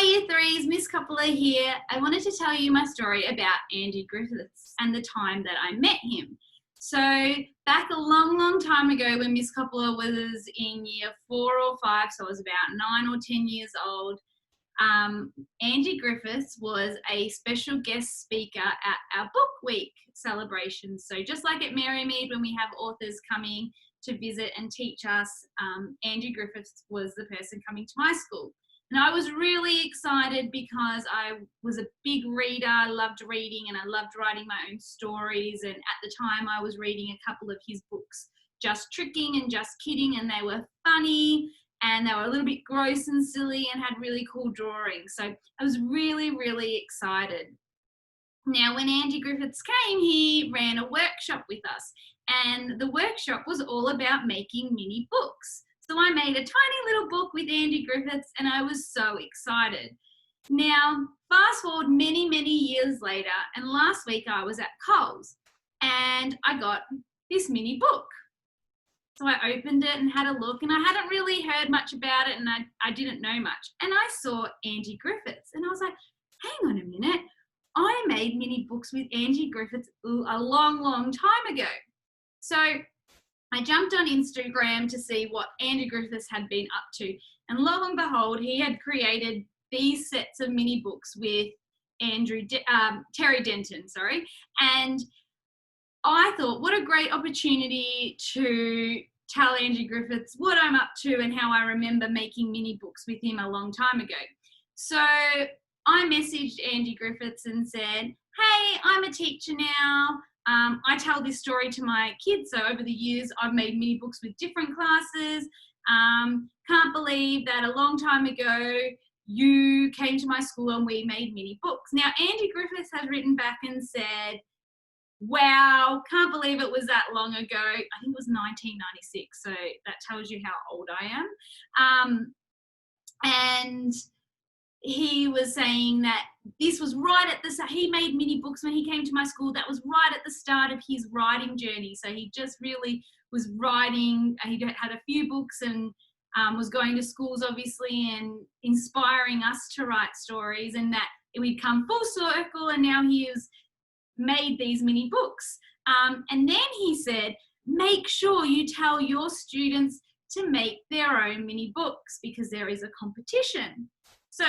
Hi Year 3s, Miss Coppola here. I wanted to tell you my story about Andy Griffiths and the time that I met him. So back a long time ago when Miss Coppola was in year 4 or 5, so I was about 9 or 10 years old, Andy Griffiths was a special guest speaker at our book week celebrations. So just like at Merrymead when we have authors coming to visit and teach us, Andy Griffiths was the person coming to my school. And I was really excited because I was a big reader. I loved reading and I loved writing my own stories. And at the time I was reading a couple of his books, Just Tricking and Just Kidding, and they were funny and they were a little bit gross and silly and had really cool drawings. So I was really excited. Now, when Andy Griffiths came, he ran a workshop with us, and the workshop was all about making mini books. So I made a tiny little book with Andy Griffiths and I was so excited. Now, fast forward many years later, and last week I was at Coles and I got this mini book. So I opened it and had a look, and I hadn't really heard much about it and I didn't know much. And I saw Andy Griffiths and I was like, hang on a minute, I made mini books with Andy Griffiths a long time ago. So I jumped on Instagram to see what Andy Griffiths had been up to. And lo and behold, he had created these sets of mini books with Terry Denton. And I thought, what a great opportunity to tell Andy Griffiths what I'm up to and how I remember making mini books with him a long time ago. So I messaged Andy Griffiths and said, hey, I'm a teacher now. I tell this story to my kids, so over the years I've made mini books with different classes. Can't believe that a long time ago you came to my school and we made mini books. Now, Andy Griffiths has written back and said, wow, can't believe it was that long ago. I think it was 1996, so that tells you how old I am. And he was saying that this was right at the start. He made mini books when he came to my school. That was right at the start of his writing journey. So he just really was writing. He had a few books and was going to schools, obviously, and inspiring us to write stories, and that we'd come full circle, and now he has made these mini books. And then he said, make sure you tell your students to make their own mini books because there is a competition. So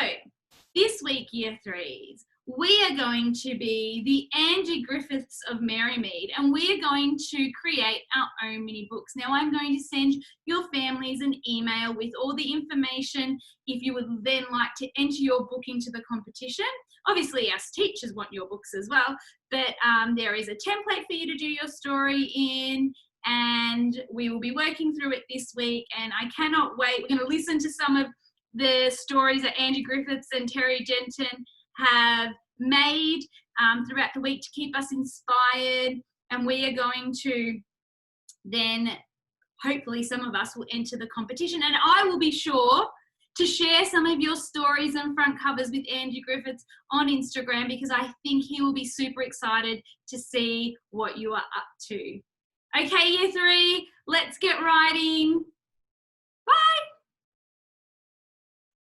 this week, Year 3s, we are going to be the Andy Griffiths of Merrymead, and we are going to create our own mini books. Now, I'm going to send your families an email with all the information if you would then like to enter your book into the competition. Obviously, us teachers want your books as well, but there is a template for you to do your story in, and we will be working through it this week, and I cannot wait. We're going to listen to some of the stories that Andy Griffiths and Terry Denton have made throughout the week to keep us inspired, and we are going to then, hopefully some of us will enter the competition, and I will be sure to share some of your stories and front covers with Andy Griffiths on Instagram because I think he will be super excited to see what you are up to. Okay, Year 3, let's get writing.